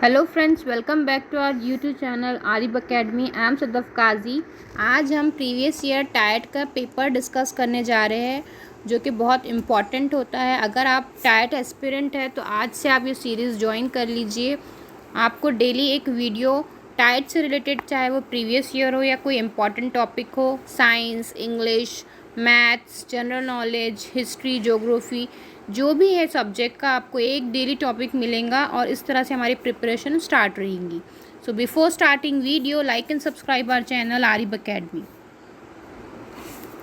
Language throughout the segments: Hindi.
Hello friends, welcome back to our YouTube channel Arif academy. I am Sadaf Qazi. आज हम प्रीवियस ईयर टाइट का पेपर डिस्कस करने जा रहे हैं, जो कि बहुत इम्पॉर्टेंट होता है। अगर आप टाइट एस्पिरेंट हैं तो आज से आप ये सीरीज़ ज्वाइन कर लीजिए। आपको डेली एक वीडियो टाइट से रिलेटेड, चाहे वो प्रीवियस ईयर हो या कोई इम्पॉर्टेंट टॉपिक हो, science, English, maths, general knowledge, history, geography, जो भी है सब्जेक्ट का, आपको एक डेली टॉपिक मिलेगा और इस तरह से हमारी प्रिपरेशन स्टार्ट रहेंगी। So before starting video, like and subscribe our channel Arif Academy.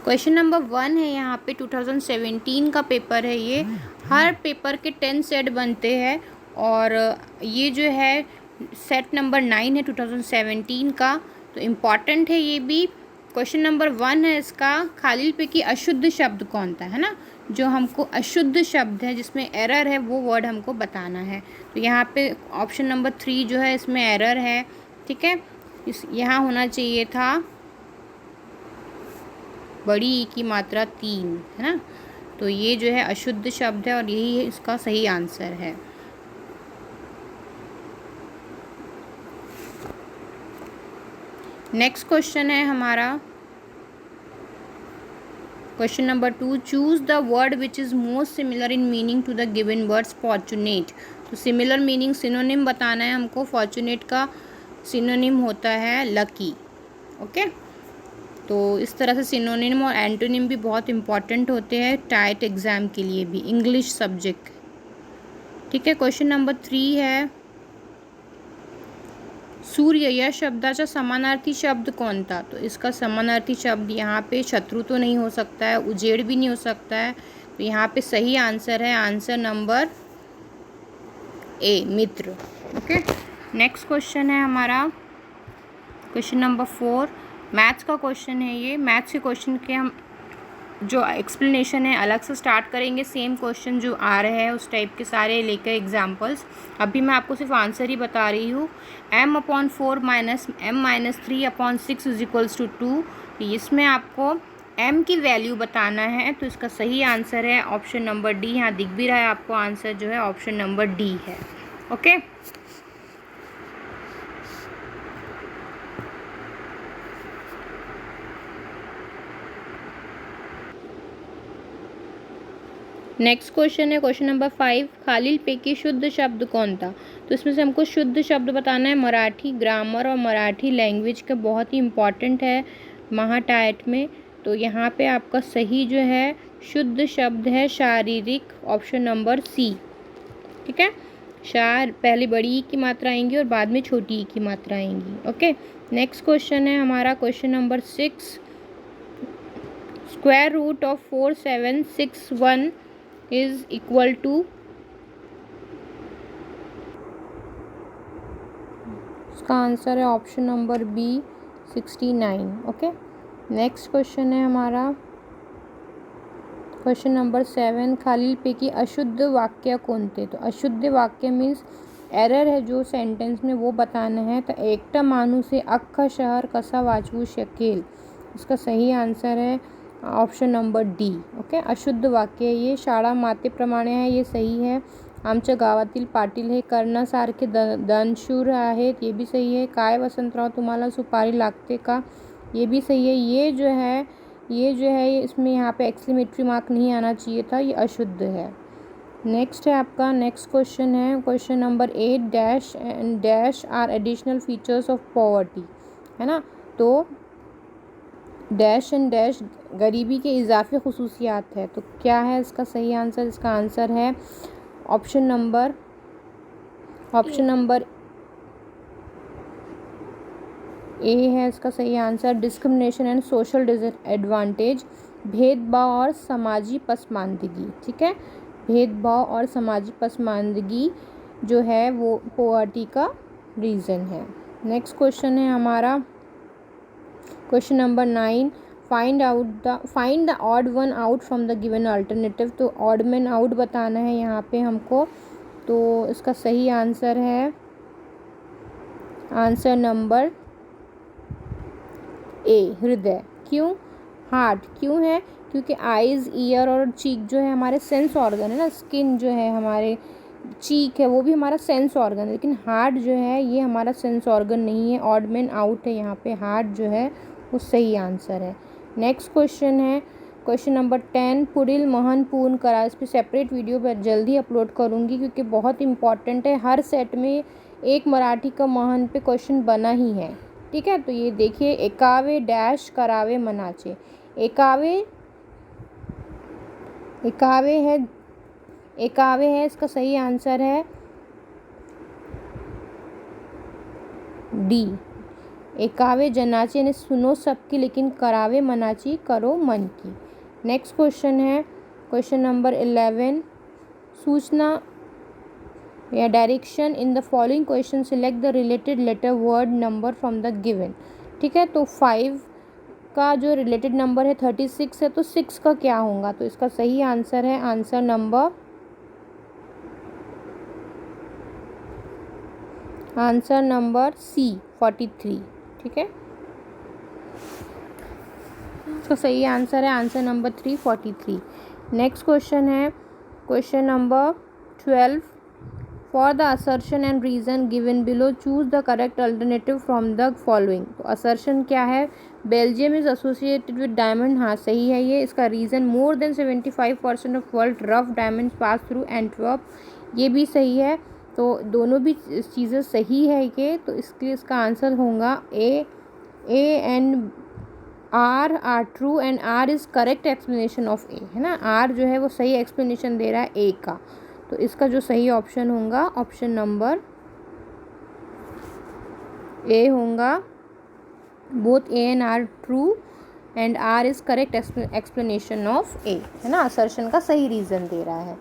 Question number 1 है यहाँ पे 2017 का पेपर है। ये हर पेपर के 10 सेट बनते हैं और ये जो है सेट नंबर 9 है 2017 का, तो इम्पॉर्टेंट है ये भी। क्वेश्चन नंबर 1 है इसका, खालिल पे की अशुद्ध शब्द कौन था, है ना। जो हमको अशुद्ध शब्द है जिसमें एरर है वो वर्ड हमको बताना है। तो यहाँ पे ऑप्शन नंबर 3 जो है इसमें एरर है, ठीक है। यहाँ होना चाहिए था बड़ी ई की मात्रा 3, है ना। तो ये जो है अशुद्ध शब्द है और यही इसका सही आंसर है। नेक्स्ट क्वेश्चन है हमारा question number 2, choose the word which is most similar in meaning to the given words fortunate. तो सिमिलर मीनिंग सिनोनिम बताना है हमको। फॉर्चुनेट का सिनोनिम होता है लकी, ओके। तो इस तरह से सिनोनिम और एंटोनिम भी बहुत इंपॉर्टेंट होते हैं टाइट एग्ज़ाम के लिए भी, इंग्लिश सब्जेक्ट, ठीक है। क्वेश्चन नंबर 3 है, सूर्य या शब्दाचा समानार्थी शब्द कौन था। तो इसका समानार्थी शब्द यहाँ पे शत्रु तो नहीं हो सकता है, उजेड़ भी नहीं हो सकता है, तो यहाँ पे सही आंसर है answer number A, Mitra, okay. Next question है हमारा क्वेश्चन नंबर 4, मैथ्स का क्वेश्चन है ये। मैथ्स के क्वेश्चन के हम जो एक्सप्लेनेशन है अलग से स्टार्ट करेंगे। सेम क्वेश्चन जो आ रहे हैं उस टाइप के सारे लेकर एग्जांपल्स। अभी मैं आपको सिर्फ आंसर ही बता रही हूँ। m/4 minus m-3/6 is equals to 2। इसमें आपको m की वैल्यू बताना है, तो इसका सही आंसर है ऑप्शन नंबर डी। यहाँ दिख भी रहा है आपको, आंसर जो है ऑप्शन नंबर डी है, ओके। नेक्स्ट क्वेश्चन है क्वेश्चन नंबर 5, खालिल पे की शुद्ध शब्द कौन था। तो इसमें से हमको शुद्ध शब्द बताना है। मराठी ग्रामर और मराठी लैंग्वेज का बहुत ही इम्पॉर्टेंट है महाटाइट में। तो यहाँ पे आपका सही जो है शुद्ध शब्द है शारीरिक, ऑप्शन नंबर सी, ठीक है। शार पहले बड़ी ई की मात्रा आएंगी और बाद में छोटी ई की मात्रा आएंगी, ओके। नेक्स्ट क्वेश्चन है हमारा question number 6, square root of 4761 is equal to, इसका आंसर है option number B 69, okay. Next question है हमारा क्वेश्चन नंबर 7, खालिल पे की अशुद्ध वाक्य कौन थे। तो अशुद्ध वाक्य मीन्स एरर है जो सेंटेंस में, वो बताना है। तो एकटा माणूस से अख्खा शहर कसा वाचवू शकेल, इसका सही आंसर है ऑप्शन नंबर डी, ओके। अशुद्ध वाक्य ये शाळा मातेप्रमाणे है, ये सही है। आमच्या गावातील पाटील हे कर्णासारखे दानशूर आहेत, ये भी सही है। काय वसंतराव तुम्हाला सुपारी लागते का, ये भी सही है। ये जो है इसमें यहाँ पे एक्सक्लेमेटरी मार्क नहीं आना चाहिए था, ये अशुद्ध है। नेक्स्ट है आपका नेक्स्ट क्वेश्चन है question number 8, dash and dash are additional features of poverty, है ना। तो डैश एंड डैश गरीबी के इजाफी खसूसियात है। तो क्या है इसका सही आंसर, इसका आंसर है ऑप्शन नंबर ए है इसका सही answer. Discrimination and social disadvantage, भेदभाव और समाजी पसमानदगी, ठीक है। भेदभाव और समाजी पसमानदगी जो है वो पॉवर्टी का रीज़न है। नेक्स्ट क्वेश्चन है हमारा question number 9, find the odd one out from the given alternative. तो ऑड मैन आउट बताना है यहाँ पे हमको। तो इसका सही आंसर है आंसर नंबर ए, हृदय। क्यों हार्ट क्यों है, क्योंकि आइज़, ईयर और चीक जो है हमारे सेंस ऑर्गन है ना। स्किन जो है हमारे चीक है वो भी हमारा सेंस ऑर्गन है, लेकिन हार्ट जो है ये हमारा सेंस ऑर्गन नहीं है। ऑड मैन आउट है यहाँ पे, हार्ट जो है वो सही आंसर है। नेक्स्ट क्वेश्चन है क्वेश्चन नंबर 10, पुरिल महन पूर्ण करा। इस पर सेपरेट वीडियो पर जल्दी अपलोड करूँगी क्योंकि बहुत इंपॉर्टेंट है। हर सेट में एक मराठी का महन पे क्वेश्चन बना ही है, ठीक है। तो ये देखिए, एकावे डैश करावे मनाचे। एकावे है इसका सही आंसर है डी। एकावे जनाचे यानी सुनो सबकी, लेकिन करावे मनाची करो मन की। नेक्स्ट क्वेश्चन है क्वेश्चन नंबर 11, सूचना या direction in the following question select the related letter word number from the given. ठीक है, तो 5 का जो रिलेटेड नंबर है 36 है, तो 6 का क्या होगा? तो इसका सही आंसर है आंसर नंबर सी 43। ठीक है, इसका सही आंसर है आंसर नंबर 343। नेक्स्ट क्वेश्चन है question number 12, for the assertion and reason given below choose the correct alternative from the following. तो असर्शन क्या है? Belgium is associated with diamond, हाँ सही है ये। इसका reason more than 75% of world rough diamond pass through Antwerp, ये भी सही है। तो दोनों भी चीज़ें सही है ये, तो इसके इसका आंसर होगा A and R true and R is correct explanation of A, है ना। आर जो है वो सही एक्सप्लेनेशन दे रहा है ए का, तो इसका जो सही ऑप्शन होगा ऑप्शन नंबर ए होगा। Both A and R true and R is correct explanation of A, है ना। असर्शन का सही रीज़न दे रहा है।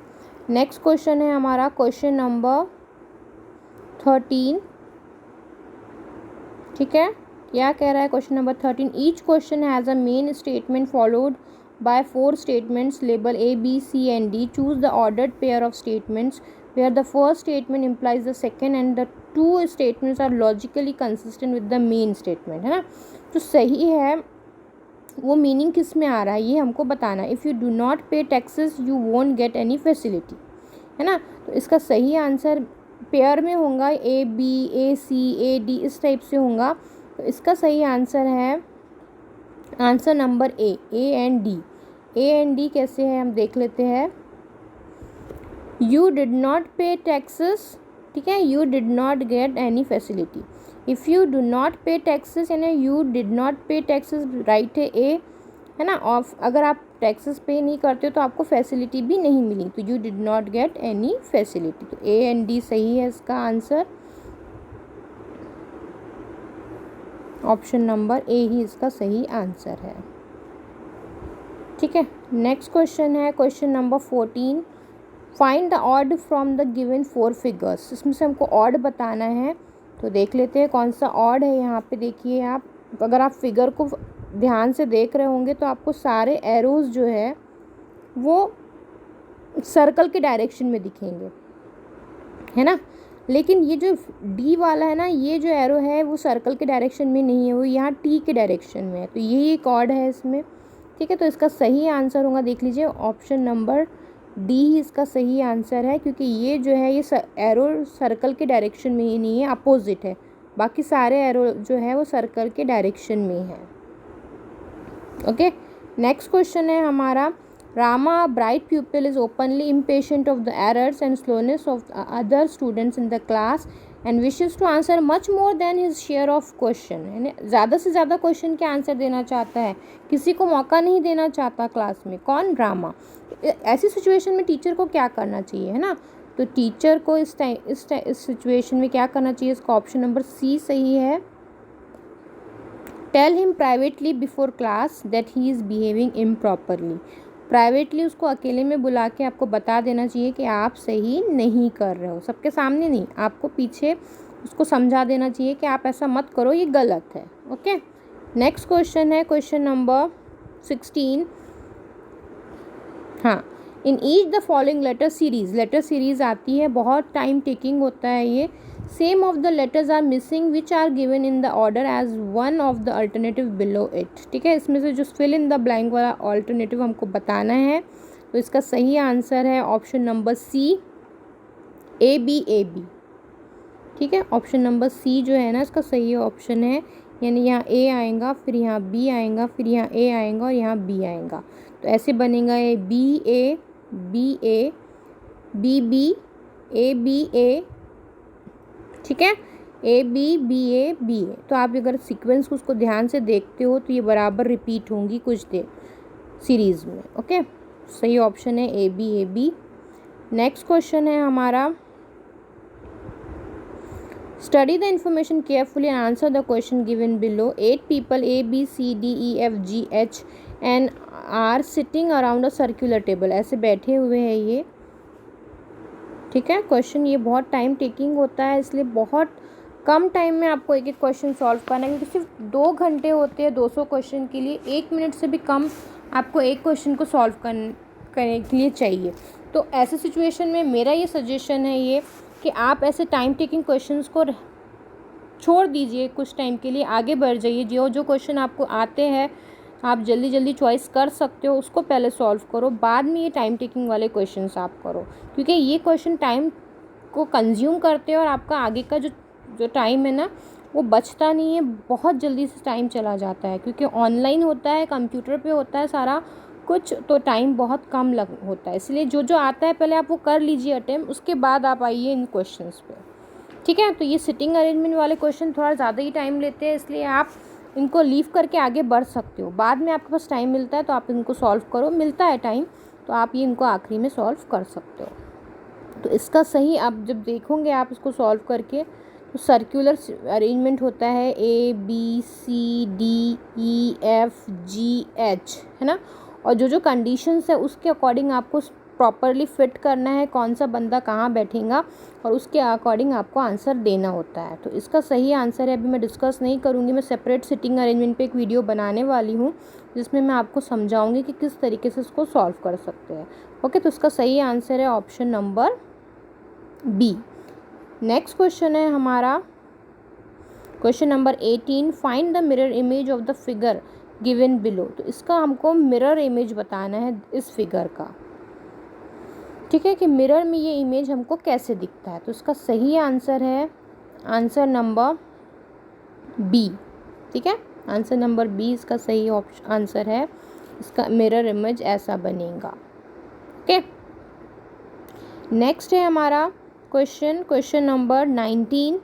नेक्स्ट क्वेश्चन है हमारा क्वेश्चन नंबर 13। ठीक है, क्या कह रहा है question number 13? Each question has a main statement followed by 4 statements label A, B, C and D. Choose the ordered pair of statements where the first statement implies the second and the two statements are logically consistent with the main statement, है ना। तो सही है वो मीनिंग किस में आ रहा है ये हमको बताना है। इफ़ यू डू नॉट पे taxes you won't get any facility, है ना। तो इसका सही आंसर पेयर में होगा A, B, A, C, A, D, इस टाइप से होगा। तो इसका सही आंसर है answer number A and D. A and D कैसे है हम देख लेते हैं। यू डिड नॉट पे टैक्सेस, ठीक है, you did not get any facility. If you do not पे टैक्सेस यानी यू डिड नॉट पे टैक्सेस, राइट है ए, है ना। और अगर आप टैक्सेस पे नहीं करते हो तो आपको फैसिलिटी भी नहीं मिली, तो you did not get any facility. तो ए एंड डी सही है इसका आंसर, ऑप्शन नंबर ए ही इसका सही आंसर है। ठीक है, नेक्स्ट क्वेश्चन है question number 14, find the odd from the given 4 figures. इसमें से हमको ऑड बताना है, तो देख लेते हैं कौन सा ऑड है। यहाँ पे देखिए आप, अगर आप फिगर को ध्यान से देख रहे होंगे तो आपको सारे एरोज़ जो है वो सर्कल के डायरेक्शन में दिखेंगे, है ना। लेकिन ये जो डी वाला है ना, ये जो एरो है वो सर्कल के डायरेक्शन में नहीं है, वो यहाँ टी के डायरेक्शन में है। तो यही एक ऑड है इसमें, ठीक है। तो इसका सही आंसर होगा, देख लीजिए ऑप्शन नंबर डी ही इसका सही आंसर है, क्योंकि ये जो है ये एरो सर्कल के डायरेक्शन में ही नहीं है, अपोजिट है। बाकी सारे एरो जो है वो सर्कल के डायरेक्शन में है। ओके, नेक्स्ट क्वेश्चन है हमारा, Rama, a bright pupil, is openly impatient of the errors and slowness of the other students in the class and wishes to answer much more than his share of question. यानी ज़्यादा से ज़्यादा क्वेश्चन के आंसर देना चाहता है, किसी को मौका नहीं देना चाहता क्लास में। कौन? रामा। ऐसी सिचुएशन में टीचर को क्या करना चाहिए, है ना। तो टीचर को इस सिचुएशन में क्या करना चाहिए, इसका ऑप्शन नंबर सी सही है। Tell him privately before class that he is behaving improperly. Privately उसको अकेले में बुला के आपको बता देना चाहिए कि आप सही नहीं कर रहे हो, सबके सामने नहीं, आपको पीछे उसको समझा देना चाहिए कि आप ऐसा मत करो, ये गलत है। ओके, नेक्स्ट क्वेश्चन है क्वेश्चन नंबर 16। हाँ, in each the following letter series आती है, बहुत टाइम टेकिंग होता है ये। Same of the letters are missing which are given in the order as one of the alternative below it. ठीक है, इसमें से जो फिल इन द ब्लैंक वाला अल्टरनेटिव हमको बताना है, तो इसका सही आंसर है ऑप्शन नंबर सी, ABAB, ठीक है। ऑप्शन नंबर सी जो है ना इसका सही ऑप्शन है, यानी यहाँ A आएगा, फिर यहाँ B आएगा, फिर यहाँ A आएगा और यहाँ B आएगा। तो ऐसे बनेगा ये BA BA BB ABA, ठीक है, ABBA BA। तो आप अगर सीक्वेंस को उसको ध्यान से देखते हो तो ये बराबर रिपीट होंगी कुछ देर सीरीज़ में। ओके, सही ऑप्शन है ABAB। नेक्स्ट क्वेश्चन है हमारा, study the information carefully and answer the question given below. 8 people ABCDEFGH and are sitting around a circular table, ऐसे बैठे हुए हैं ये, ठीक है। क्वेश्चन ये बहुत टाइम टेकिंग होता है, इसलिए बहुत कम टाइम में आपको एक एक क्वेश्चन सॉल्व करना है, क्योंकि सिर्फ 2 घंटे होते हैं 200 क्वेश्चन के लिए। 1 मिनट से भी कम आपको एक क्वेश्चन को सॉल्व करने के लिए चाहिए। तो ऐसे सिचुएशन में मेरा ये सजेशन है ये कि आप ऐसे टाइम टेकिंग क्वेश्चंस को छोड़ दीजिए, कुछ टाइम के लिए आगे बढ़ जाइए। जो जो क्वेश्चन आपको आते हैं आप जल्दी जल्दी चॉइस कर सकते हो, उसको पहले सॉल्व करो, बाद में ये टाइम टेकिंग वाले क्वेश्चंस आप करो, क्योंकि ये क्वेश्चन टाइम को कंज्यूम करते हैं और आपका आगे का जो टाइम है ना वो बचता नहीं है, बहुत जल्दी से टाइम चला जाता है, क्योंकि ऑनलाइन होता है, कंप्यूटर पे होता है सारा कुछ, तो टाइम बहुत कम होता है। इसलिए जो जो आता है पहले आप वो कर लीजिए अटेम्प्ट, उसके बाद आप आइए इन क्वेश्चंस पे, ठीक है। तो ये सिटिंग अरेंजमेंट वाले क्वेश्चन थोड़ा ज़्यादा ही टाइम लेते हैं, इसलिए आप इनको लीव करके आगे बढ़ सकते हो। बाद में आपके पास टाइम मिलता है तो आप इनको सॉल्व करो, मिलता है टाइम तो आप ये इनको आखिरी में सॉल्व कर सकते हो। तो इसका सही आप जब देखोगे आप इसको सॉल्व करके, तो सर्कुलर अरेंजमेंट होता है ABCDEFGH, है ना। और जो जो कंडीशंस है उसके अकॉर्डिंग आपको प्रॉपरली फिट करना है, कौन सा बंदा कहाँ बैठेगा, और उसके अकॉर्डिंग आपको आंसर देना होता है। तो इसका सही आंसर है, अभी मैं डिस्कस नहीं करूँगी, मैं सेपरेट सिटिंग अरेंजमेंट पे एक वीडियो बनाने वाली हूँ जिसमें मैं आपको समझाऊंगी कि किस तरीके से इसको सॉल्व कर सकते हैं। ओके, तो इसका सही आंसर है option number B। Next question है हमारा question number 18, find the mirror image of the figure given below. तो इसका हमको मिरर इमेज बताना है इस फिगर का, ठीक है, कि मिरर में ये इमेज हमको कैसे दिखता है। तो इसका सही आंसर है आंसर नंबर B, ठीक है, आंसर नंबर B इसका सही आंसर है। इसका मिरर इमेज ऐसा बनेगा। ओके, नेक्स्ट है हमारा question number 19,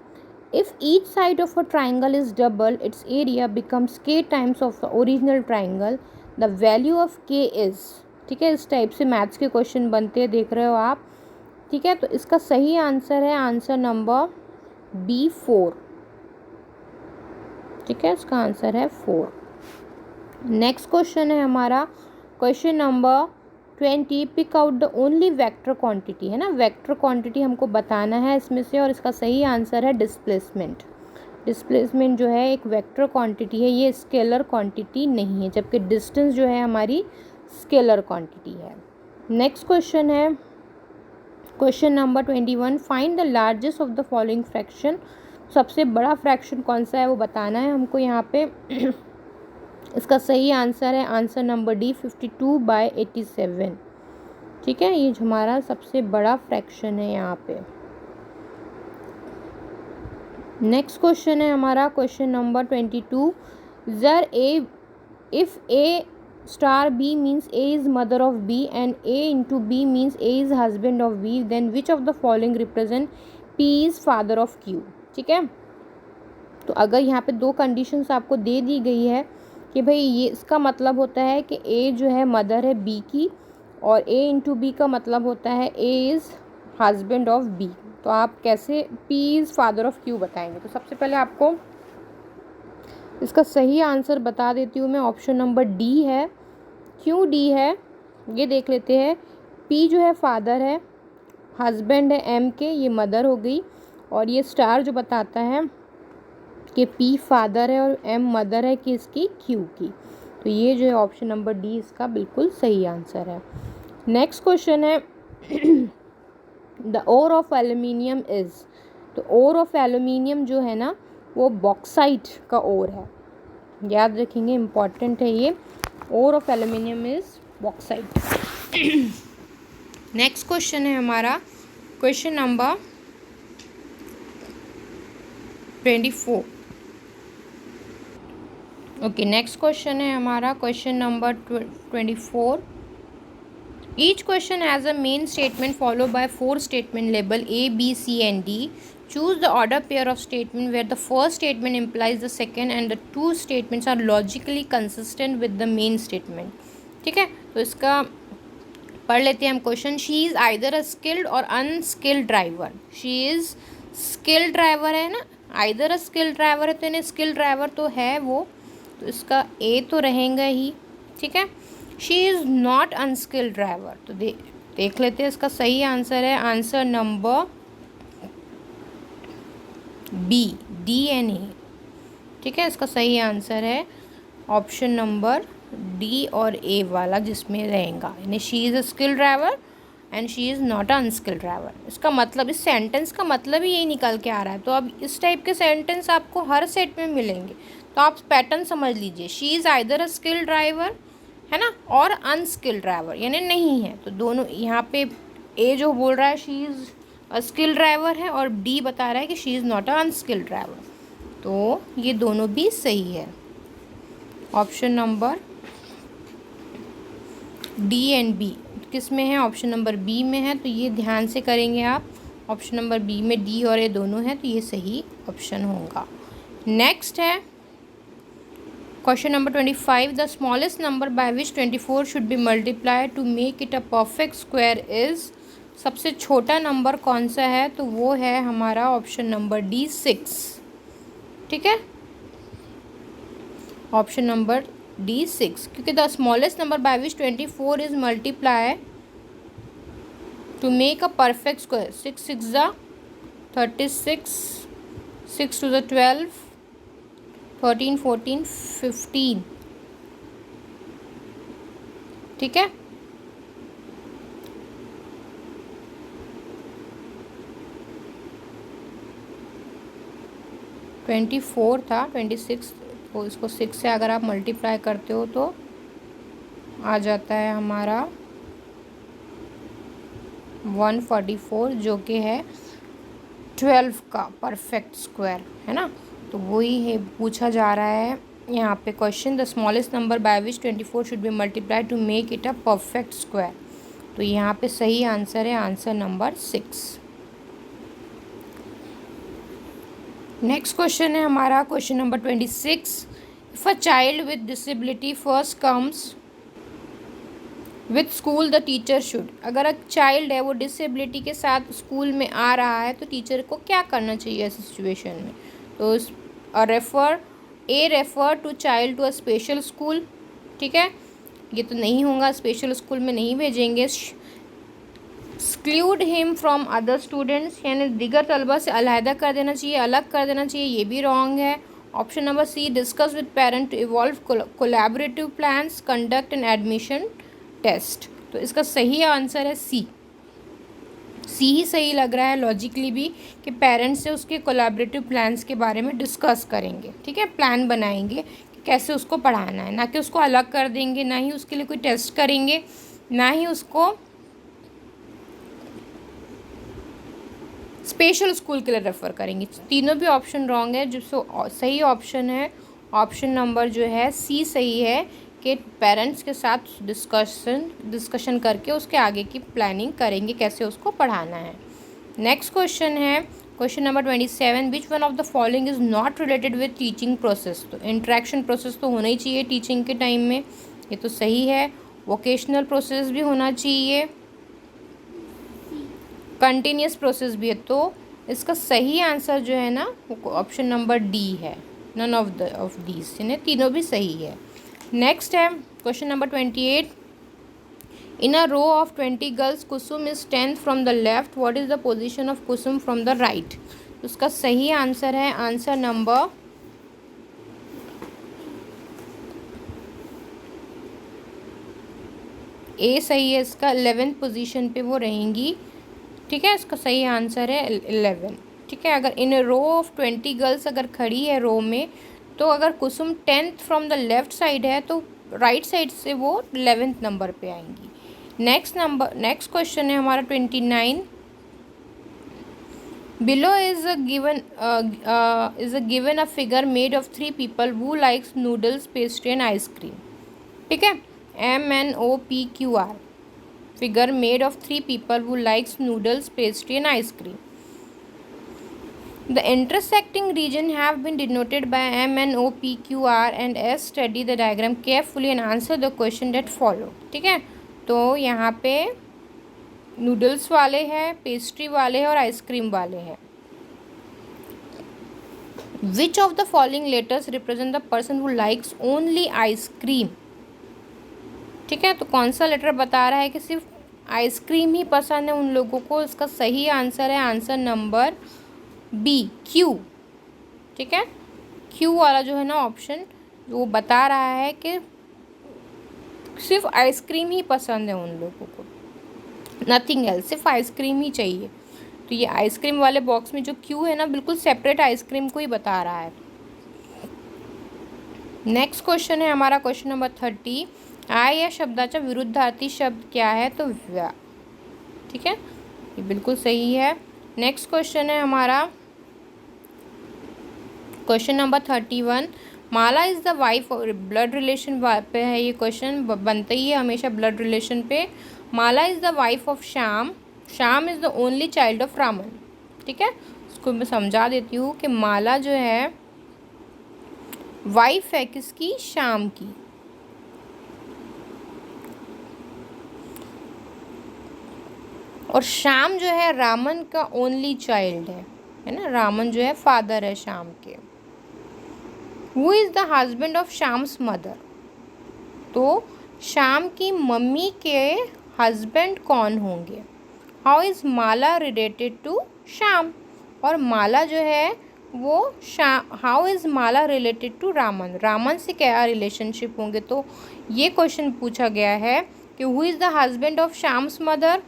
if each side of a triangle is double it's area becomes k times of the original triangle, the value of k is, ठीक है। इस टाइप से मैथ्स के क्वेश्चन बनते हैं, देख रहे हो आप, ठीक है। तो इसका सही आंसर है आंसर नंबर B 4, ठीक है, इसका आंसर है 4। नेक्स्ट क्वेश्चन है हमारा question number 20, pick out the only vector quantity, है ना, वेक्टर क्वांटिटी हमको बताना है इसमें से, और इसका सही आंसर है डिस्प्लेसमेंट। डिस्प्लेसमेंट जो है एक वेक्टर क्वांटिटी है, ये स्केलर क्वांटिटी नहीं है, जबकि डिस्टेंस जो है हमारी स्केलर क्वांटिटी है। नेक्स्ट क्वेश्चन है question number 21, find the largest of the following fraction. सबसे बड़ा फ्रैक्शन कौन सा है वो बताना है हमको यहाँ पे। इसका सही आंसर है आंसर नंबर D 52/87, ठीक है, ये जो हमारा सबसे बड़ा फ्रैक्शन है यहाँ पे। नेक्स्ट क्वेश्चन है हमारा क्वेश्चन नंबर 22, जर A if A star B means A is mother of B and A into B means A is husband of B, then which of the following represent P is father of Q, ठीक है। तो अगर यहाँ पे 2 कंडीशंस आपको दे दी गई है कि भाई ये इसका मतलब होता है कि A जो है मदर है B की, और A इंटू B का मतलब होता है A is husband of B, तो आप कैसे P is father of Q बताएंगे। तो सबसे पहले आपको इसका सही आंसर बता देती हूँ मैं, ऑप्शन नंबर D है। क्यों D है ये देख लेते हैं। P जो है फादर है, हस्बैंड है M के, ये मदर हो गई, और ये स्टार जो बताता है कि P फादर है और M मदर है कि इसकी Q की। तो ये जो है ऑप्शन नंबर D इसका बिल्कुल सही आंसर है। नेक्स्ट क्वेश्चन है the ore of aluminium is. तो ओर ऑफ एल्यूमिनियम जो है ना वो बॉक्साइट का ओर है, याद रखेंगे, इम्पॉर्टेंट है ये। Ore of aluminium is bauxite. Next question है हमारा question number 24। Okay, next question है हमारा question number 24। Each question has a main statement followed by 4 statement label A, B, C and D. Choose the order pair of statement where the first statement implies the second and the two statements are logically consistent with the main statement. ठीक है, तो इसका पढ़ लेते हैं हम question. She is either a skilled or unskilled driver. She is skilled driver है ना, आइदर अ स्किल्ड ड्राइवर है, तो इन्हें स्किल्ड ड्राइवर तो है वो, तो इसका ए तो रहेगा ही। ठीक है, she is not unskilled driver, तो देख लेते हैं इसका सही आंसर है answer number B, D and A. ठीक है, इसका सही आंसर है ऑप्शन नंबर डी और ए वाला, जिसमें रहेगा यानी she is a skilled driver and she is not a unskilled driver. इसका मतलब, इस सेंटेंस का मतलब ही यही निकल के आ रहा है। तो अब इस टाइप के सेंटेंस आपको हर सेट में मिलेंगे, तो आप पैटर्न समझ लीजिए। She is either a skilled driver है ना, और अनस्किल्ड ड्राइवर यानी नहीं है, तो दोनों यहाँ पे ए जो बोल रहा है she is a skilled driver है, और डी बता रहा है कि she is not a unskilled driver, तो ये दोनों भी सही है। Option number D and B किस में है, ऑप्शन नंबर बी में है, तो ये ध्यान से करेंगे आप। ऑप्शन नंबर बी में डी और ए दोनों हैं, तो ये सही ऑप्शन होगा। नेक्स्ट है question number 25। The smallest number by which 24 should be multiplied to make it a perfect square is. सबसे छोटा नंबर कौन सा है, तो वो है हमारा ऑप्शन नंबर डी 6। ठीक है, ऑप्शन नंबर डी 6, क्योंकि the smallest number by which 24 is multiply two make a perfect square. 6 6 ज़ा 36, 6 2 ज़ा 12, 13 14 15। ठीक है, ट्वेंटी फोर था, 26, तो इसको 6 से अगर आप मल्टीप्लाई करते हो तो आ जाता है हमारा 144, जो कि है 12 का परफेक्ट स्क्वायर है ना। तो वही है पूछा जा रहा है यहाँ पे question. The smallest number by which 24 should B multiply two make it a perfect square, तो यहाँ पे सही आंसर है आंसर नंबर 6। नेक्स्ट क्वेश्चन है हमारा question number 26। If a child with disability first comes with school the teacher should. अगर एक चाइल्ड है वो डिसेबिलिटी के साथ स्कूल में आ रहा है, तो टीचर को क्या करना चाहिए ऐसी सिचुएशन में, तो refer to child to a special school. ठीक है, ये तो नहीं होगा, स्पेशल स्कूल में नहीं भेजेंगे। Exclude him from other students, यानी दिगर तलबा से अलहदा कर देना चाहिए, अलग कर देना चाहिए, ये भी रॉन्ग है। Option number C, discuss with parent to evolve collaborative plans, conduct and admission test, तो इसका सही आंसर है सी। सी ही सही लग रहा है लॉजिकली भी, कि पेरेंट्स से उसके कोलैबोरेटिव प्लान्स के बारे में डिस्कस करेंगे। ठीक है, प्लान बनाएंगे कि कैसे उसको पढ़ाना है, ना कि उसको अलग कर देंगे, ना ही उसके लिए कोई टेस्ट करेंगे, ना ही उसको स्पेशल स्कूल के लिए रेफ़र करेंगे। तीनों भी ऑप्शन रॉन्ग है, जो सही ऑप्शन है ऑप्शन नंबर जो है सी सही है, कि पेरेंट्स के साथ डिस्कशन करके उसके आगे की प्लानिंग करेंगे कैसे उसको पढ़ाना है। नेक्स्ट क्वेश्चन है question number 27। Which one of the following is not related with teaching process. तो इंट्रैक्शन प्रोसेस तो होना ही चाहिए टीचिंग के टाइम में, ये तो सही है। वोकेशनल प्रोसेस भी होना चाहिए, कंटिन्यूस प्रोसेस भी है, तो इसका सही आंसर जो है ना वो ऑप्शन नंबर डी है। नन ऑफ दीज, यानी तीनों भी सही है। नेक्स्ट है question number 28। In a row of 20 girls Kusum is 10th from the left, what is the position of Kusum from the right. तो उसका सही आंसर है आंसर नंबर ए सही है, इसका 11th पोजीशन पे वो रहेंगी। ठीक है, इसका सही आंसर है 11। ठीक है, अगर इन रो ऑफ 20 गर्ल्स अगर खड़ी है रो में, तो अगर कुसुम 10th from the left side है, तो राइट साइड से वो 11th नंबर पे आएंगी। नेक्स्ट क्वेश्चन है हमारा 29। Below is a given a figure made of 3 people who likes noodles, pastry and ice cream. ठीक है, MNOPQR figure made of 3 people who likes noodles, pastry and ice cream. The intersecting region have been denoted by MNOPQR and S. Study the diagram carefully and answer the question that follow. ठीक है, तो यहाँ पे नूडल्स वाले हैं, पेस्ट्री वाले हैं और आइसक्रीम वाले हैं. Which of the following letters represent the person who likes only ice cream? ठीक है, तो कौन सा लेटर बता रहा है कि सिर्फ आइसक्रीम ही पसंद है उन लोगों को? इसका सही आंसर है आंसर नंबर बी, क्यू. ठीक है, क्यू वाला जो है ना ऑप्शन, वो बता रहा है कि सिर्फ आइसक्रीम ही पसंद है उन लोगों को, नथिंग एल्स, सिर्फ आइसक्रीम ही चाहिए. तो ये आइसक्रीम वाले बॉक्स में जो क्यू है ना, बिल्कुल सेपरेट आइसक्रीम को ही बता रहा है. नेक्स्ट क्वेश्चन है हमारा क्वेश्चन नंबर 30. आय या शब्दाचा विरुद्धार्थी शब्द क्या है? तो व्या. ठीक है, ये बिल्कुल सही है. नेक्स्ट क्वेश्चन है हमारा question number 31. Mala is the wife और ब्लड रिलेशन पे है ये क्वेश्चन, बनता ही है हमेशा ब्लड रिलेशन पे. Mala is the wife of Shyam. Shyam is the only child of Raman. ठीक है, इसको मैं समझा देती हूँ कि माला जो है वाइफ है किसकी? श्याम की. और श्याम जो है रामन का ओनली चाइल्ड है ना. रामन जो है फादर है श्याम के. Who is the husband of Shyam's mother? तो श्याम की मम्मी के हस्बैंड कौन होंगे? How is Mala related to Shyam? और माला जो है वो how is Mala related to Raman? Raman से क्या रिलेशनशिप होंगे? तो ये क्वेश्चन पूछा गया है कि who is the husband of Shyam's mother?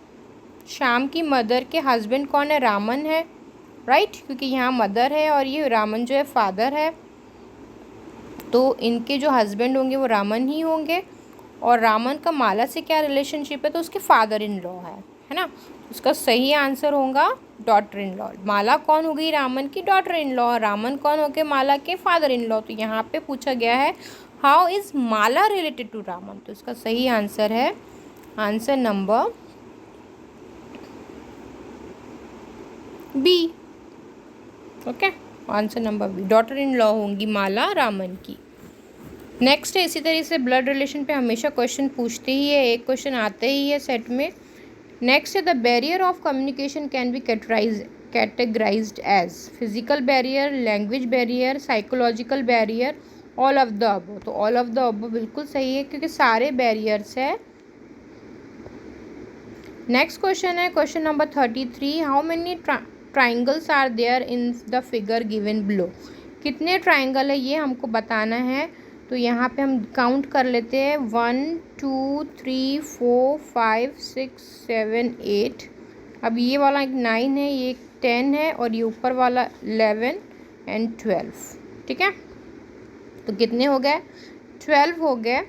Shyam की मदर के हस्बैंड कौन है? रामन है, राइट, क्योंकि यहाँ मदर है और ये रामन जो है फादर है, तो इनके जो हस्बैंड होंगे वो रामन ही होंगे. और रामन का माला से क्या रिलेशनशिप है? तो उसके फादर इन लॉ है ना. उसका सही आंसर होगा डॉटर इन लॉ. माला कौन हो गई? रामन की डॉटर इन लॉ. रामन कौन हो गए? माला के फादर इन लॉ. तो यहाँ पे पूछा गया है how is Mala related to Raman? तो इसका सही आंसर है answer number B. Okay, answer number B, daughter in law होंगी माला रामन की. नेक्स्ट है इसी तरीके से ब्लड रिलेशन पे हमेशा क्वेश्चन पूछते ही है, एक क्वेश्चन आते ही है सेट में. नेक्स्ट है the barrier of communication can be categorised as physical barrier, language barrier, psychological barrier, all of the above. तो ऑल ऑफ द अबव बिल्कुल सही है क्योंकि सारे बैरियर्स है. नेक्स्ट क्वेश्चन है question number 33. How many triangles are there in the figure given below? कितने ट्राइंगल है ये हमको बताना है. तो यहाँ पे हम काउंट कर लेते हैं 1 2 3 4 5 6 7 8. अब ये वाला एक 9 है, ये एक 10 है और ये ऊपर वाला 11 एंड 12. ठीक है, तो कितने हो गए? 12 हो गए.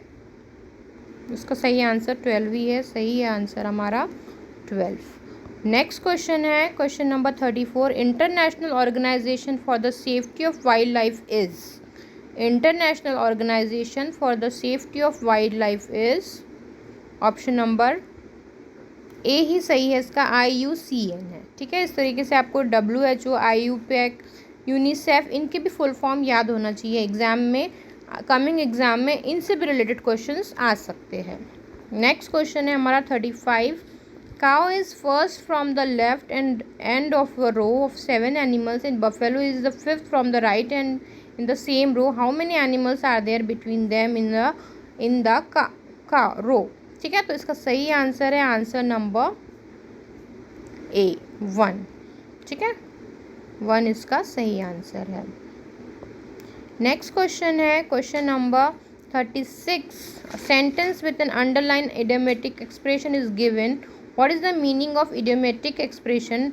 इसका सही आंसर 12 ही है. सही है आंसर हमारा 12. नेक्स्ट क्वेश्चन है question number 34. International organization for the safety of wild life is. International organization for the safety of wild life is option number A ही सही है इसका, IUCN है. ठीक है, इस तरीके से आपको WHO, IUPAC, यूनिसेफ, इनके भी फुल फॉर्म याद होना चाहिए. एग्ज़ाम में, कमिंग एग्ज़ाम में इनसे भी रिलेटेड क्वेश्चंस आ सकते हैं. नेक्स्ट क्वेश्चन है हमारा 35. Cow is first from the left and end of a row of 7 animals and buffalo is the fifth from the right and in the same row. How many animals are there between them in the cow row? ठीक है, तो इसका सही आंसर है आंसर नंबर ए, 1. ठीक है, 1 इसका सही आंसर है. नेक्स्ट क्वेश्चन है question number 36. Sentence with an underline idiomatic expression is given. What is the meaning of idiomatic expression?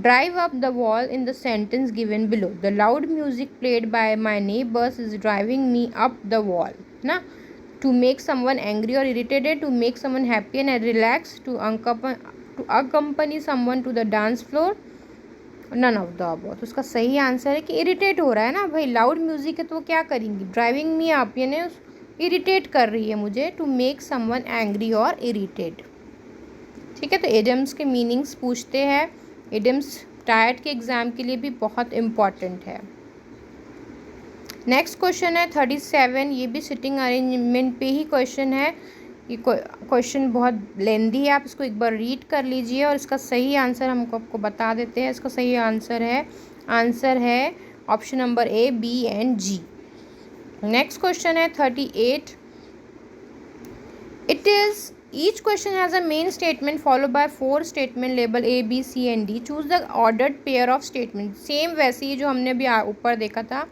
Drive up the wall in the sentence given below. The loud music played by my neighbors is driving me up the wall. ना, to make someone angry or irritated, to make someone happy and relaxed, to accompany someone to the dance floor, none of the above. तो उसका सही आंसर है कि इरिटेट हो रहा है ना भाई, लाउड म्यूजिक है तो वो क्या करेंगी, ड्राइविंग मी अप, यानी इरिटेट कर रही है मुझे, टू मेक समवन एंग्री और इरिटेट। ठीक है, तो इडियम्स के मीनिंग्स पूछते हैं। इडियम्स टायर्ड के एग्ज़ाम के लिए भी बहुत इम्पॉर्टेंट है। नेक्स्ट क्वेश्चन है 37, ये भी सिटिंग अरेंजमेंट पे ही क्वेश्चन है। ये क्वेश्चन बहुत लेंदी है, आप इसको एक बार रीड कर लीजिए और इसका सही आंसर हमको आपको बता देते हैं। इसका सही आंसर है option number A, B and G. Next question है 38, it is each question has a main statement follow by 4 statement label A B C and D, choose the ordered pair of statement. Same वैसे ही जो हमने अभी ऊपर देखा था,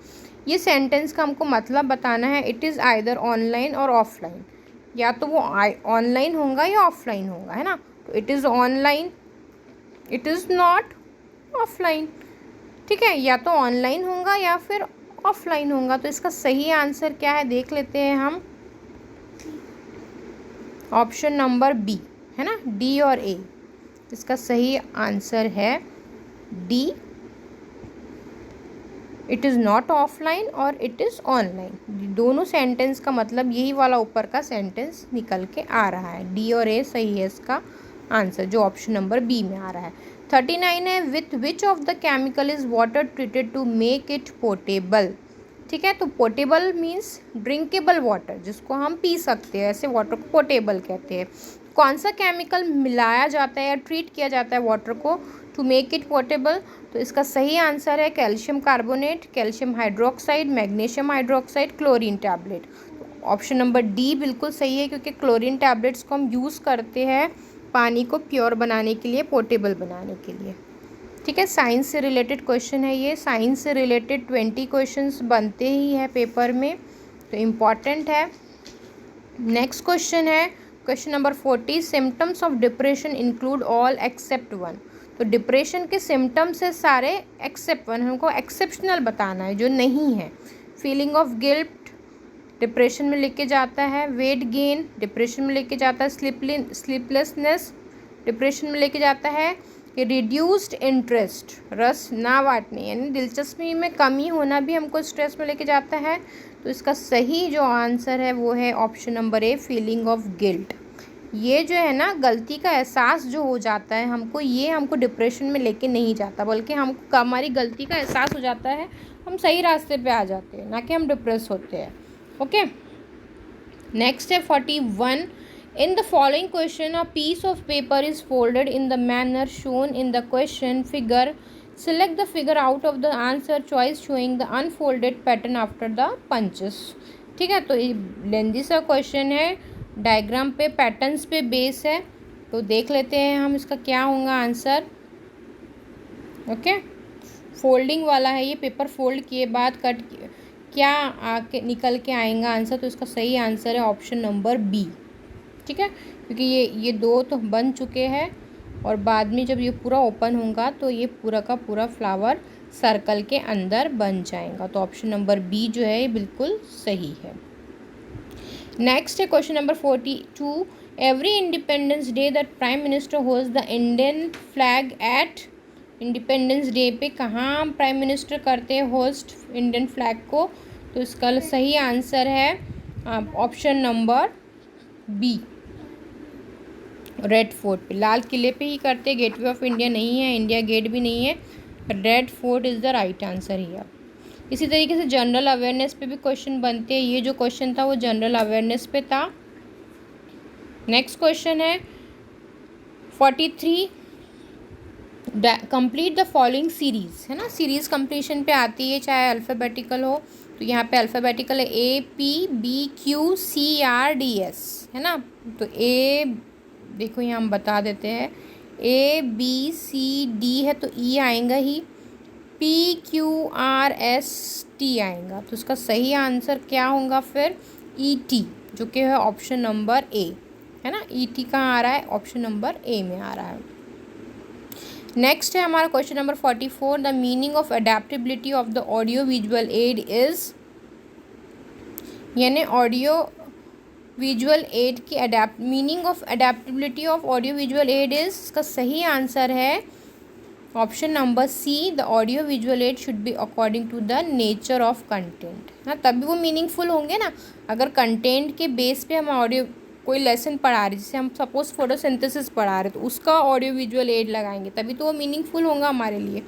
ये सेंटेंस का हमको मतलब बताना है। इट इज़ आइदर ऑनलाइन और ऑफलाइन, या तो वो ऑनलाइन होगा या ऑफलाइन होगा, है ना। तो it is online, it is not offline. ठीक है, या तो ऑनलाइन होगा या फिर ऑफलाइन होगा। तो इसका सही आंसर क्या है देख लेते हैं हम, ऑप्शन नंबर बी, है ना, डी और ए। इसका सही आंसर है D, it is not offline और इट इज़ ऑनलाइन। दोनों सेंटेंस का मतलब यही वाला ऊपर का सेंटेंस निकल के आ रहा है। डी और ए सही है इसका आंसर, जो ऑप्शन नंबर बी में आ रहा है। 39 है, with which of the chemical is water treated to make it portable. ठीक है, तो पोर्टेबल मीन्स ड्रिंकेबल वाटर, जिसको हम पी सकते हैं, ऐसे वाटर को पोर्टेबल कहते हैं। कौन सा केमिकल मिलाया जाता है या ट्रीट किया जाता है वाटर को टू मेक इट पोर्टेबल? तो इसका सही आंसर है calcium carbonate, calcium hydroxide, magnesium hydroxide, chlorine tablet. Option number D बिल्कुल सही है, क्योंकि क्लोरीन टैबलेट्स को हम यूज़ करते हैं पानी को प्योर बनाने के लिए, पोर्टेबल बनाने के लिए। ठीक है, साइंस से रिलेटेड क्वेश्चन है ये। साइंस से रिलेटेड 20 क्वेश्चंस बनते ही है पेपर में, तो इम्पॉर्टेंट है। नेक्स्ट क्वेश्चन है question number 40, symptoms of depression include all except one. तो डिप्रेशन के सिम्टम्स है सारे एक्सेप्ट वन, हमको एक्सेप्शनल बताना है जो नहीं है। फीलिंग ऑफ गिल्ट डिप्रेशन में लेके जाता है, वेट गेन डिप्रेशन में लेके जाता है, स्लीपलेसनेस डिप्रेशन में लेके जाता है, रिड्यूस्ड इंटरेस्ट रस ना बांटने यानी दिलचस्पी में कमी होना भी हमको स्ट्रेस में लेके जाता है। तो इसका सही जो आंसर है वो है option number A, feeling of guilt. ये जो है ना गलती का एहसास जो हो जाता है हमको, ये हमको डिप्रेशन में लेके नहीं जाता, बल्कि हमको हमारी गलती का एहसास हो जाता है, हम सही रास्ते पे आ जाते हैं, ना कि हम डिप्रेस होते हैं। ओके, नेक्स्ट है 41, in the following question a piece of paper is folded in the manner shown in the question figure, select the figure out of the answer choice showing the unfolded pattern after the punches। ठीक है, तो ये लेंदी सा क्वेश्चन है, डायग्राम पे पैटर्न्स पे बेस है, तो देख लेते हैं हम इसका क्या होगा आंसर। ओके, फोल्डिंग वाला है ये, पेपर फोल्ड किए बाद कट क्या आके निकल के आएगा आंसर, तो इसका सही आंसर है ऑप्शन नंबर बी। ठीक है, क्योंकि ये दो तो बन चुके हैं और बाद में जब ये पूरा ओपन होगा तो ये पूरा का पूरा फ्लावर सर्कल के अंदर बन जाएगा। तो ऑप्शन नंबर बी जो है ये बिल्कुल सही है। नेक्स्ट है question number 42, every independence day that prime minister holds the Indian flag at. Independence day पे कहाँ प्राइम मिनिस्टर करते हैं होस्ट इंडियन फ्लैग को? तो इसका सही आंसर है option number B, red fort पे, लाल किले पे ही करते हैं, गेटवे ऑफ इंडिया नहीं है, इंडिया गेट भी नहीं है, red fort is the right answer here. इसी तरीके से जनरल अवेयरनेस पे भी क्वेश्चन बनते हैं, ये जो क्वेश्चन था वो जनरल अवेयरनेस पे था। नेक्स्ट क्वेश्चन है 43, कंप्लीट द फॉलोइंग सीरीज़, है ना, सीरीज़ कंप्लीशन पे आती है चाहे अल्फ़ाबेटिकल हो, तो यहाँ पे अल्फ़ाबेटिकल है A P B Q C R D S, है ना। तो ए देखो यहाँ हम बता देते हैं, ए बी सी डी है तो ई आएगा ही, P Q R S T आएगा, तो इसका सही आंसर क्या होगा फिर ई टी, जो कि है ऑप्शन नंबर ए, है ना। ई टी कहाँ आ रहा है? ऑप्शन नंबर ए में आ रहा है। नेक्स्ट है हमारा question number 44, the meaning of adaptability of the audio visual aid is, यानी ऑडियो विजुअल एड की meaning of adaptability of audio visual aid is, इसका सही आंसर है option number C, the audio visual aid should be according to the nature of content. हाँ, तभी वो मीनिंगफुल होंगे ना। अगर कंटेंट के बेस पे हम ऑडियो कोई लेसन पढ़ा रहे, जैसे हम सपोज फोटोसिंथेसिस पढ़ा रहे, तो उसका ऑडियो विजुअल एड लगाएंगे तभी तो वो मीनिंगफुल होगा हमारे लिए।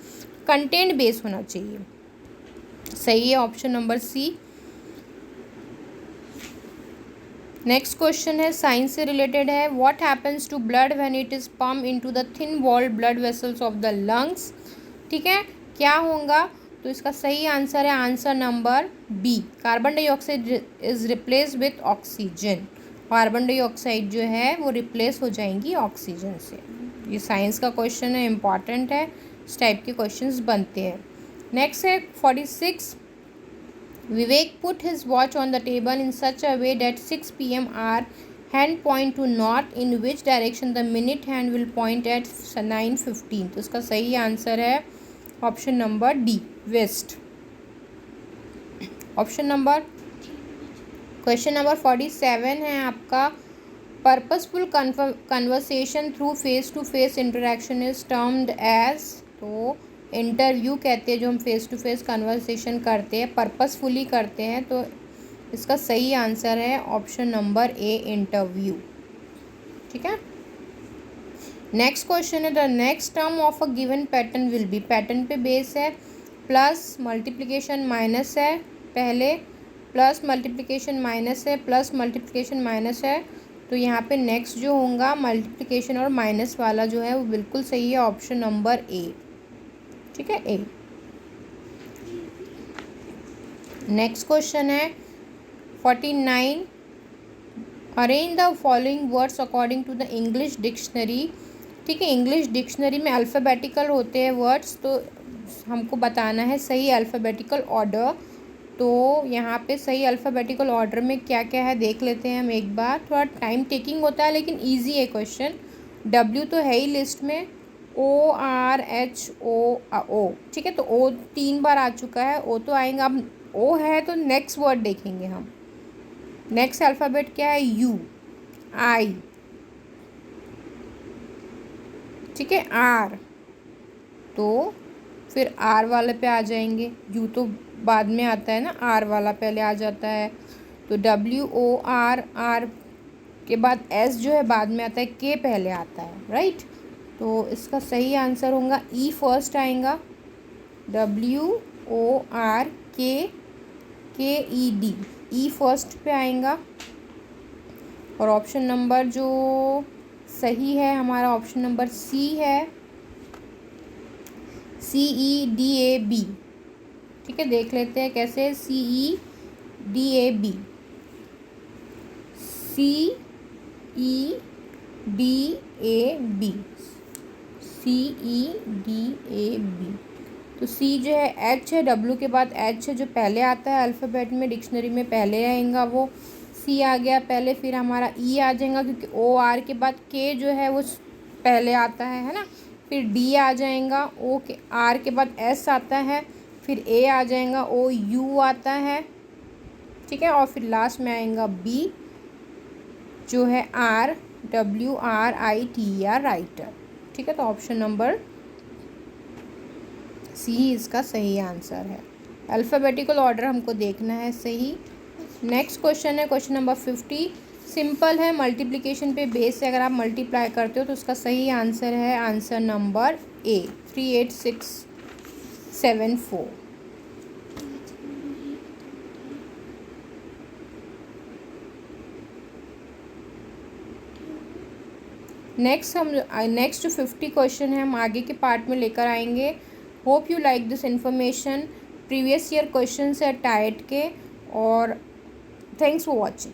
कंटेंट बेस होना चाहिए। सही है option number C. Next question है, साइंस से रिलेटेड है। What happens to blood when it is pump into the thin walled blood vessels of the lungs. ठीक है, क्या होगा? तो इसका सही आंसर है answer number B, carbon dioxide is replace with oxygen. Carbon dioxide जो है वो रिप्लेस हो जाएंगी ऑक्सीजन से। ये साइंस का क्वेश्चन है, इम्पॉर्टेंट है, इस टाइप के क्वेश्चंस बनते हैं। नेक्स्ट है 46। Vivek put his watch on the table in such a way that 6 p.m. hour hand point to north, in which direction the minute hand will point at 9:15। तो इसका सही आंसर है option number D, waste. Option number question number 47 है आपका, purposeful conversation through face to face interaction is termed as. तो इंटरव्यू कहते हैं जो हम फेस टू फेस कन्वर्सेशन करते हैं, पर्पसफुली करते हैं, तो इसका सही आंसर है ऑप्शन नंबर ए, इंटरव्यू। ठीक है। नेक्स्ट क्वेश्चन है, the next term of a given pattern will be. Pattern पे बेस है, प्लस मल्टीप्लिकेशन माइनस है पहले, प्लस मल्टीप्लिकेशन माइनस है, प्लस मल्टीप्लिकेशन माइनस है, तो यहाँ पे नेक्स्ट जो होगा मल्टीप्लिकेशन और माइनस वाला जो है वो बिल्कुल सही है, ऑप्शन नंबर ए। ठीक है, ए। नेक्स्ट क्वेश्चन है 49। Arrange the following words according to the English dictionary. ठीक है, इंग्लिश डिक्शनरी में अल्फ़ाबेटिकल होते हैं वर्ड्स, तो हमको बताना है सही अल्फ़ाबेटिकल ऑर्डर। तो यहाँ पे सही अल्फ़ाबेटिकल ऑर्डर में क्या क्या है देख लेते हैं हम एक बार। थोड़ा टाइम टेकिंग होता है लेकिन ईजी है क्वेश्चन। डब्ल्यू तो है ही लिस्ट में, ओ आर एच ओ, ठीक है, तो ओ 3 बार आ चुका है, ओ तो आएगा। अब ओ है तो नेक्स्ट वर्ड देखेंगे हम। नेक्स्ट अल्फ़ाबेट क्या है? यू, आई, ठीक है, आर, तो फिर आर वाले पे आ जाएंगे। यू तो बाद में आता है ना, आर वाला पहले आ जाता है, तो डब्ल्यू ओ आर, आर के बाद एस जो है बाद में आता है, के पहले आता है, राइट। तो इसका सही आंसर होगा ई, फर्स्ट आएगा, डब्ल्यू ओ आर के ई डी, ई फर्स्ट पे आएगा। और ऑप्शन नंबर जो सही है हमारा ऑप्शन नंबर सी है, CEDAB। ठीक है, देख लेते हैं कैसे, CEDAB, CEDAB। तो सी जो है एच है, डब्ल्यू के बाद एच है जो पहले आता है अल्फ़ाबेट में, डिक्शनरी में पहले आएगा वो, सी आ गया पहले, फिर हमारा ई आ जाएगा क्योंकि ओ आर के बाद के जो है वो पहले आता है ना, फिर डी आ जाएगा, ओ के आर के बाद एस आता है, फिर ए आ जाएगा, ओ यू आता है, ठीक है, और फिर लास्ट में आएगा बी जो है आर, WRITER, राइटर। ठीक है, तो ऑप्शन नंबर सी इसका सही आंसर है। अल्फ़ाबेटिकल ऑर्डर हमको देखना है सही। नेक्स्ट क्वेश्चन है क्वेश्चन नंबर 50। सिंपल है, मल्टीप्लिकेशन पे बेस से अगर आप मल्टीप्लाई करते हो तो उसका सही आंसर है आंसर नंबर ए, 38674। नेक्स्ट जो 50 क्वेश्चन है हम आगे के पार्ट में लेकर आएंगे। Hope you like this information. Previous year question है टाइट के, और थैंक्स फॉर वॉचिंग।